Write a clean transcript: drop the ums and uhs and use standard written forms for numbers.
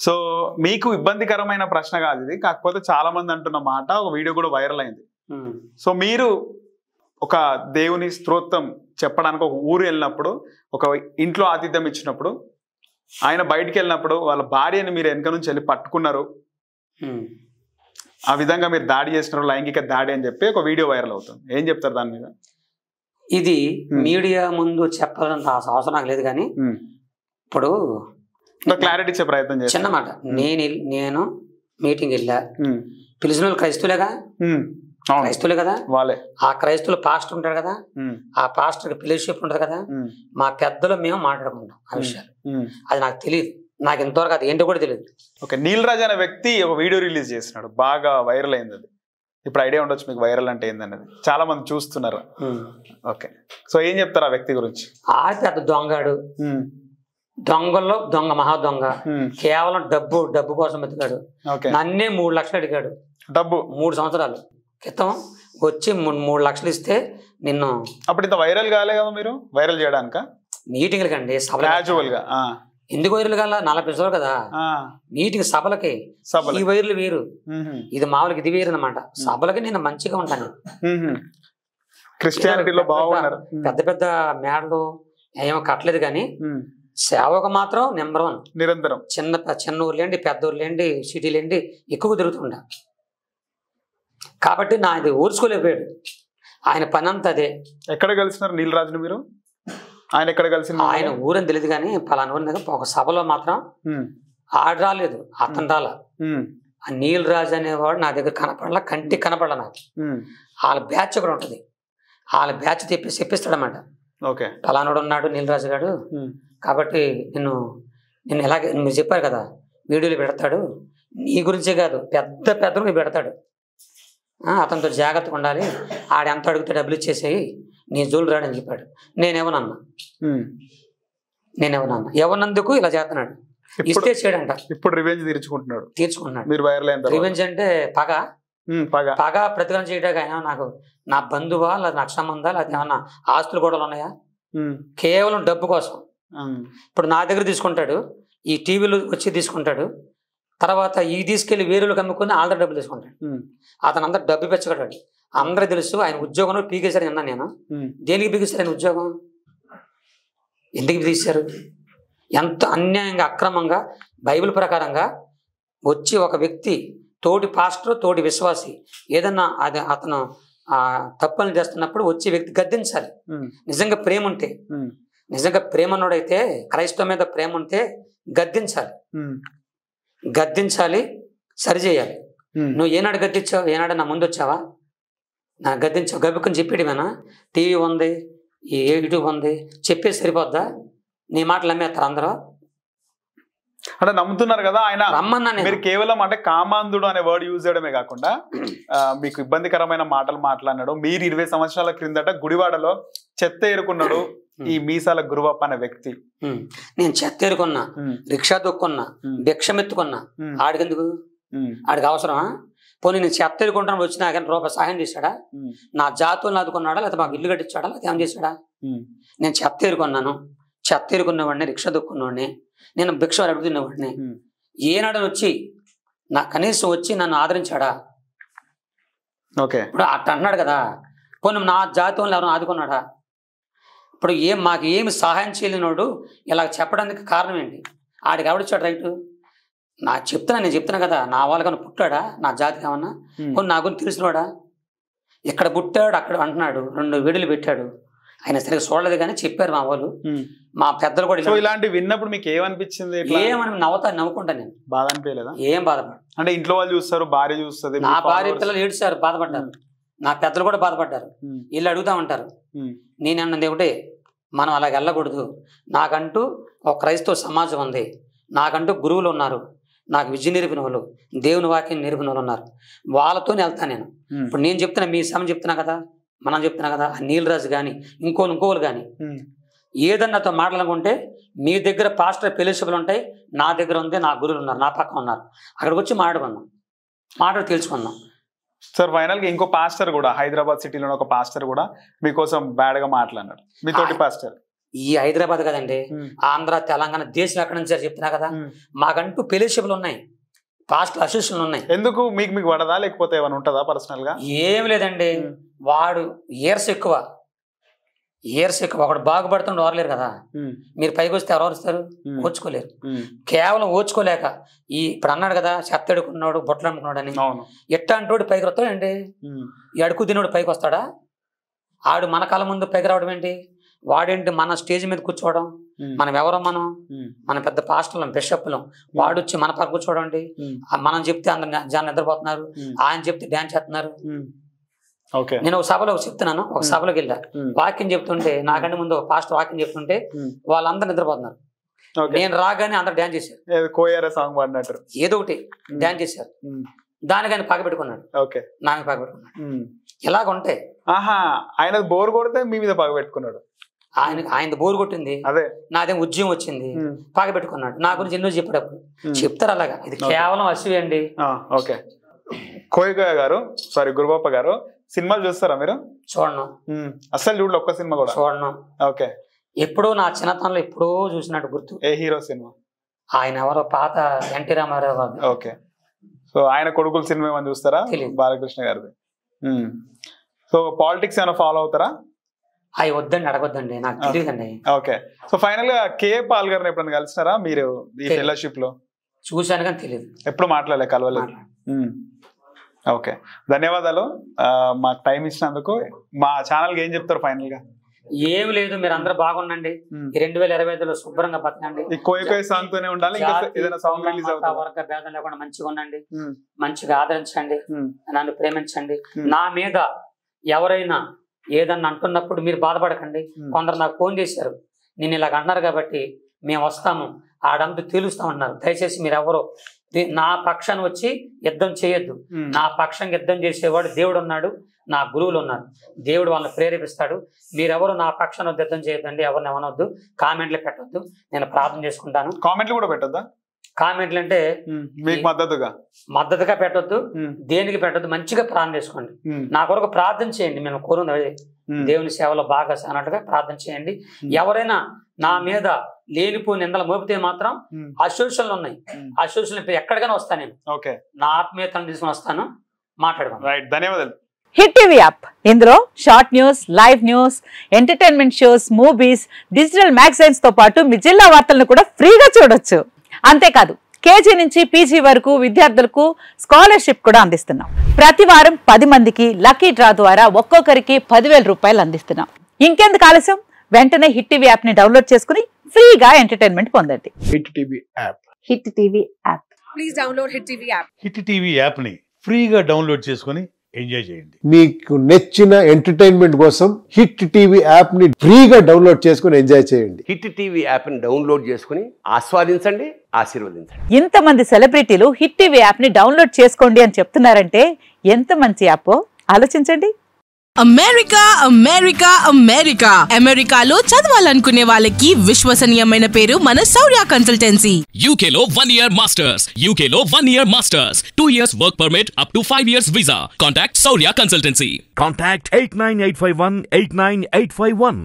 So మీకు ఇబ్బందికరమైన ప్రశ్న కాదు ఇది, కాకపోతే చాలా మంది అంటున్న మాట, ఒక వీడియో కూడా వైరల్ అయింది. సో మీరు ఒక దేవుని స్తోత్రం చెప్పడానికి ఒక ఊరు వెళ్ళినప్పుడు, ఒక ఇంట్లో ఆతిథ్యం ఇచ్చినప్పుడు, ఆయన బయటికి వెళ్ళినప్పుడు వాళ్ళ భార్యని మీరు వెనక నుంచి వెళ్ళి పట్టుకున్నారు, ఆ విధంగా మీరు దాడి చేసినారు, లైంగిక దాడి అని చెప్పి ఒక వీడియో వైరల్ అవుతుంది. ఏం చెప్తారు దాని మీద? ఇది మీడియా ముందు చెప్పాలంత అవసరం నాకు లేదు, కానీ ఇప్పుడు క్లారిటీ ఇచ్చే ప్రయత్నం చేస్తాను. చిన్న మాట, నేను మీటింగ్ వెళ్ళా, పిలిచిన వాళ్ళు క్రైస్తువులేగా, క్రైస్తువులే కదా వాళ్ళే. ఆ క్రైస్తువులు పాస్టర్ ఉంటాడు కదా, ఆ పాస్టర్కి ఫెలోషిప్ ఉంటుంది కదా, మా పెద్దలు మేము మాట్లాడుకుంటాం ఆ విషయాలు. అది నాకు తెలియదు, నాకు ఇంతవరకు అది ఏంటో కూడా తెలియదు. ఓకే, నీల్ రాజ్ అనే వ్యక్తి ఒక వీడియో రిలీజ్ చేసినాడు, బాగా వైరల్ అయింది. అది ఇప్పుడు ఐడియా ఉండొచ్చు మీకు వైరల్ అంటే ఏందనేది, చాలా మంది చూస్తున్నారు. ఓకే, సో ఏం చెప్తారు ఆ వ్యక్తి గురించి? ఆ పెద్ద దొంగాడు, దొంగల్లో దొంగ, మహా దొంగ, కేవలం డబ్బు కోసం బతికాడు. నన్నే 3 లక్షలు అడిగాడు, డబ్బు 3 సంవత్సరాలు క్రితం వచ్చి 3 లక్షలు ఇస్తే నిన్ను. అప్పుడు ఇంత వైరల్ కాలే కదా మీరు, వైరల్ చేయడానిక? మీటింగ్ల కండి, సభలుగా. ఎందుకు వైరల్ కాల? 40 నిమిషాలు కదా మీటింగ్, సభలకి. ఈ వైర్లు వేరు, ఇది మామూలుగా ఇది వేరు అనమాట. సభలకి నేను మంచిగా ఉంటాను, క్రిస్టియానిటీలో బాగున్నారు. పెద్ద పెద్ద మేడలు ఏమో కట్టలేదు, కానీ సేవకు మాత్రం నెంబర్ 1 నిరంతరం. చిన్న ఊర్లేండి, పెద్ద ఊర్లేండి, సిటీలేండి ఎక్కువ తిరుగుతుండ. కాబట్టి నా ఇది ఊర్చుకోలేకపోయాడు, ఆయన పని అంతా అదే. ఎక్కడ కలిసినారు నీల్ రాజుని మీరు? ఆయన ఎక్కడ కలిసి? ఆయన ఊరని తెలియదు, కానీ పలానా ఊరి దగ్గర ఒక సభలో మాత్రం ఆడ రాలేదు, అతను రాల. ఆ నీల్ రాజు అనేవాడు నా దగ్గర కనపడలా, కంటికి కనపడలా నాకు. వాళ్ళ బ్యాచ్ కూడా ఉంటుంది, వాళ్ళ బ్యాచ్ చెప్పిస్తాడన్నమాట. ఓకే, పలానాడు ఉన్నాడు నీల్ రాజు గారు, కాబట్టి నిన్ను ఎలాగే మీరు చెప్పారు కదా వీడియోలు పెడతాడు, నీ గురించే కాదు పెద్ద పెద్దలు పెడతాడు, అతనితో జాగ్రత్తగా ఉండాలి, ఆడెంత అడిగితే డబ్బులు ఇచ్చేసేయి, నీ జోలు రాడని చెప్పాడు. నేనేమన్నా ఎవరినందుకు ఇలా చేస్తున్నాడు, ఇస్తే చేయడంట. ఇప్పుడు రివెంజ్ తీర్చుకుంటున్నాడు. మీరు వైరల్ అయిన రివెంజ్ అంటే పగ ప్రతిఫలం చేయడానికి ఆయన నాకు నా బంధువా, లేదా నాకు సంబంధా, లేదా ఏమన్నా ఆస్తులు గొడవలు ఉన్నాయా? కేవలం డబ్బు కోసం. ఇప్పుడు నా దగ్గర తీసుకుంటాడు, ఈ టీవీలో వచ్చి తీసుకుంటాడు, తర్వాత ఈ తీసుకెళ్లి వేరులకు అమ్ముకుని ఆల్రెడీ డబ్బులు తీసుకుంటాడు. అతను అందరు డబ్బు పెంచగలడు, అందరూ తెలుసు. ఆయన ఉద్యోగంలో పీకేశారు అన్నా నేను. దేనికి పీకేశారు ఆయన ఉద్యోగం? ఎందుకు తీశారు? ఎంత అన్యాయంగా, అక్రమంగా, బైబిల్ ప్రకారంగా వచ్చి ఒక వ్యక్తి, తోటి పాస్టర్, తోటి విశ్వాసి ఏదన్నా అది అతను తప్పులు చేస్తున్నప్పుడు వచ్చే వ్యక్తి గద్దించాలి. నిజంగా ప్రేమ ఉంటే, నిజంగా ప్రేమనుడైతే, క్రైస్తవ మీద ప్రేమ ఉంటే గద్దించాలి, సరిచేయాలి. నువ్వు ఏనాడు గద్దించావు? ఏనాడు నా ముందు వచ్చావా? నా గద్దించావు, గబ్బుకుని చెప్పేటివేనా? టీవీ ఉంది, ఈ యూట్యూబ్ ఉంది, చెప్పేసి సరిపోద్దా? నీ మాటలు నమ్మేస్తారు అందరూ. అంటే నమ్ముతున్నారు కదా ఆయన. రమ్మన్నా మీరు కేవలం అంటే కామాంధుడు అనే వర్డ్ యూజ్ చేయడమే కాకుండా మీకు ఇబ్బందికరమైన మాటలు మాట్లాడినాడు. మీరు 20 సంవత్సరాల క్రిందట గుడివాడలో చెత్త ఏరుకున్నాడు ఈ మీసాల గురువప్ప అనే వ్యక్తి. నేను చెత్త ఏరుకున్నా, రిక్షా దొక్కున్నా, భిక్షమెత్తుకున్నా, ఆడికెందుకు? ఆడికి అవసరమా? పోనీ నేను చెత్త ఏరుకుంటాను వచ్చినా కానీ రూపాయి సహాయం చేశాడా? నా జాతులను ఆదుకున్నాడా, లేకపోతే మాకు ఇల్లు కట్టించాడా, లేకపోతే ఏం చేశాడా? నేను చెత్త ఏరుకున్నాను, చెత్త ఏరుకున్నవాడిని, రిక్షా దొక్కున్నవాడిని, నేను భిక్ష అడుగుతున్నవాడిని. ఏనాడు వచ్చి నా కనీసం వచ్చి నన్ను ఆదరించాడా? ఓకే, ఇప్పుడు అట్ట అన్నాడు కదా. పోనీ నా జాతులను ఎవరైనా ఆదుకున్నాడా? ఇప్పుడు మాకు ఏమి సహాయం చేయలేనోడు ఇలా చెప్పడానికి కారణం ఏంటి? ఆడికి ఎవడిచ్చాడు రైటు? నేను చెప్తున్నా కదా, నా వాళ్ళకన్నా పుట్టాడా? నా జాతికి ఏమన్నా? కొన్ని నా గురించి తెలిసినవాడా? ఇక్కడ పుట్టాడు, అక్కడ అంటున్నాడు, 2 వీడియోలు పెట్టాడు. ఆయన సరిగ్గా చూడలేదు కానీ చెప్పారు మా వాళ్ళు, మా పెద్దలు కూడా. ఇలాంటి విన్నప్పుడు మీకు ఏమనిపించింది? ఏమని నవ్వుకుంటా నేను. బాధ అనిపించలేదా? ఏం బాధపడ. అంటే ఇంట్లో వాళ్ళు చూస్తారు, భార్య చూస్తుంది, నా భార్య పిల్లలు ఏడ్చారు, బాధపడ్డారు. నా పెద్దలు కూడా బాధపడ్డారు. వీళ్ళు అడుగుతా ఉంటారు. నేనన్నది ఒకటే, మనం అలాగ వెళ్ళకూడదు. నాకంటూ ఒక క్రైస్తవ సమాజం ఉంది, నాకంటూ గురువులు ఉన్నారు, నాకు విద్య నేర్పిన వాళ్ళు, దేవుని వాక్యం నేర్పిన వాళ్ళు ఉన్నారు, వాళ్ళతో వెళ్తాను నేను. ఇప్పుడు నేను చెప్తున్నా, మీ సమయం చెప్తున్నా కదా, మనం చెప్తున్నా కదా, ఆ నీల్ రాజు కానీ ఇంకోళ్ళు కానీ ఏదన్నాతో మాట్లాడుకుంటే, మీ దగ్గర పాస్టర్ ఫెలోషిప్లు ఉంటాయి, నా దగ్గర ఉంది, నా గురువులు ఉన్నారు, నా పక్కన ఉన్నారు, అక్కడికి వచ్చి మాట్లాడి తెలుసుకుందాం. సార్ ఫైనల్ గా ఇంకో పాస్టర్ కూడా హైదరాబాద్ సిటీలో ఒక పాస్టర్ కూడా మీకోసం బ్యాడ్ గా మాట్లాడారు, మీతోటి పాస్టర్. ఈ హైదరాబాద్ కదండి, ఆంధ్ర తెలంగాణ దేశం ఎక్కడి నుంచి చెప్తున్నా కదా, మాకంటూ ఫెలోషిప్లు ఉన్నాయి, పాస్ట్ అసోసియేషన్లు ఉన్నాయి. ఎందుకు మీకు పడదా లేకపోతే ఏమైనా ఉంటుందా పర్సనల్ గా? ఏం లేదండి, వాడు ఇయర్స్ ఎక్కువ ఒకడు బాగుపడుతుండే ఓరలేరు కదా. మీరు పైకి వస్తే ఎవరు వస్తారు? ఓచుకోలేరు. కేవలం ఓచుకోలేక ఇప్పుడు అన్నాడు కదా, చెత్త అడుకున్నాడు బొట్టలు అమ్ముకున్నాడు అని, ఎట్టాంటోడు పైకి వస్తాడండి? ఈ అడుగు తినోడు పైకి వస్తాడా? ఆడు మన కాలం ముందు పైకి రావడం ఏంటి? వాడేంటి మన స్టేజ్ మీద కూర్చోవడం? మనం ఎవరో మన పెద్ద పాస్టర్లం బిషప్లం, వాడు వచ్చి మన పక్క కూర్చోవడం అండి. మనం చెప్తే అందరు జనం నిద్రపోతున్నారు, ఆయన చెప్తే డ్యాన్స్ చేస్తున్నారు. నేను ఒక సభలో చెప్తున్నాను, ఒక సభలోకి వెళ్ళా, వాక్యం చెప్తుంటే నాకంటే ముందు ఒక పాస్టర్ వాక్యం చెప్తుంటే వాళ్ళందరూ నిద్రపోతున్నారు. నేను రాగానే అందరు డ్యాన్స్ చేశారు, ఏదో ఒకటి డ్యాన్స్ చేశారు. దానికని పగ పెట్టుకున్నాడు, నాకు పగ పెట్టుకున్నాడు. ఇలాగుంటే ఆయన బోర్ కొడితే మీ మీద పగ పెట్టుకున్నాడు. ఆయన బోరు కొట్టింది, నాదేం ఉద్యమం వచ్చింది, పగ పెట్టుకున్నాడు. నా గురించి ఎన్నో చెప్పేటప్పుడు చెప్తారు అలాగా. ఇది కేవలం అసూయ అండి. ఓకే, కోయిగా గారు, సారీ గురుబాప గారు, సినిమాలు చూస్తారా మీరు? చూడను, అసలు చూడలే ఒక్క సినిమా కూడా? చూడను. ఓకే, ఎప్పుడో నా చిన్నతనంలో ఎప్పుడో చూసినట్టు గుర్తు. ఏ హీరో సినిమా? ఆయన ఎవరో పాత ఎన్టీ రామారావు గారు. ఓకే, సో ఆయన కొడుకుల సినిమా ఏమైనా చూస్తారా? బాలకృష్ణ గారిది. సో పాలిటిక్స్ ఏమైనా ఫాలో అవుతారా? అవి వద్దండి, అడగొద్దండి, నాకు తెలియదండి. ఓకే, సో ఫైనల్ గా కేఏ పాల్ గారిని ఎప్పుడైనా కలిసినారా మీరు ఈ ఫెలోషిప్ లో? చూశాను కానీ తెలియదు, ఎప్పుడు మాట్లాడలే, కలవలేదు. ఓకే, ధన్యవాదాలు మాకు టైం ఇచ్చినందుకు. మా ఛానల్ కి ఏం చెప్తారు ఫైనల్ గా? ఏం లేదు, మీరు అందరూ బాగుండండి. 2025లో శుభ్రంగా బతకండి. సాంగ్ తోనే ఉండాలి, ఏదైనా సాంగ్ రిలీజ్ అవుతుంది, వర్గ భేదం లేకుండా మంచిగా ఉండండి, మంచిగా ఆదరించండి, నన్ను ప్రేమించండి. నా మీద ఎవరైనా ఏదన్నా అంటున్నప్పుడు మీరు బాధపడకండి. కొందరు నాకు ఫోన్ చేశారు, నేను ఇలాగ అన్నారు కాబట్టి మేము వస్తాము, ఆడంతా తేలుస్తామన్నారు. దయచేసి మీరు ఎవరో నా పక్షాన్ని వచ్చి యుద్ధం చేయొద్దు. నా పక్షం యుద్ధం చేసేవాడు దేవుడు ఉన్నాడు, నా గురువులు ఉన్నారు, దేవుడు వాళ్ళని ప్రేరేపిస్తాడు. మీరెవరు నా పక్షాన్ని యుద్ధం చేయొద్దండి, ఎవరిని ఏమనొద్దు, కామెంట్లు పెట్టొద్దు. నేను ప్రార్థన చేసుకుంటాను. కామెంట్లు కూడా పెట్టొద్దా? కామెంట్లు అంటే మద్దతుగా పెట్టొద్దు, దేనికి పెట్టొద్దు, మంచిగా ప్రార్థన చేసుకోండి. నా కొరకు ప్రార్థన చేయండి, మేము కోరుంది దేవుని సేవలో బాగా అన్నట్టుగా ప్రార్థన చేయండి. ఎవరైనా నా మీద లేనిపోయి నిందలు మోపితే మాత్రం అసోసియేషన్లు ఉన్నాయి, అసోసియేషన్ ఎక్కడికైనా వస్తాను నేను, నా ఆత్మీయతను తీసుకుని వస్తాను, మాట్లాడదాం. ధన్యవాదాలు. హిట్ టీవీ యాప్, ఇందులో short news, live news, entertainment shows, movies, digital magazines తో పాటు మీ జిల్లా వార్తలను కూడా ఫ్రీగా చూడొచ్చు. అంతేకాదు కేజీ నుంచి పీజీ వరకు విద్యార్థులకు స్కాలర్షిప్ కూడా అందిస్తున్నాం. ప్రతి వారం 10 మందికి లక్కీ డ్రా ద్వారా ఒక్కొక్కరికి 10,000 రూపాయలు అందిస్తున్నాం. ఇంకెందుకు ఆలస్యం, వెంటనే హిట్ టీవీ యాప్ ని డౌన్లోడ్ చేసుకుని ఫ్రీగా ఎంటర్టైన్మెంట్ పొందండి. Hit TV app, hit TV app, please download hit TV app. Hit TV app ని ఫ్రీగా డౌన్లోడ్ చేసుకుని ఎంజాయ్ చేయండి. మీకు నచ్చిన ఎంటర్టైన్మెంట్ కోసం హిట్ టీవీ యాప్ ని ఫ్రీగా డౌన్లోడ్ చేసుకుని ఎంజాయ్ చేయండి. హిట్ టీవీ యాప్ ని డౌన్లోడ్ చేసుకుని ఆస్వాదించండి, ఆశీర్వదించండి. ఇంతమంది సెలబ్రిటీలు హిట్ టీవీ యాప్ ని డౌన్లోడ్ చేసుకోండి అని చెప్తున్నారంటే ఎంత మంచి యాప్ ఆలోచించండి. అమెరికా అమెరికా అమెరికా అమెరికాలో చదవాలనుకునే వాళ్ళకి విశ్వసనీయమైన పేరు మన శౌర్య కన్సల్టెన్సీ. UK లో 1 year masters, UK లో 1 year masters, 2 years work permit up to 5 years visa. Contact Shaurya Consultancy. Contact 89851 89851.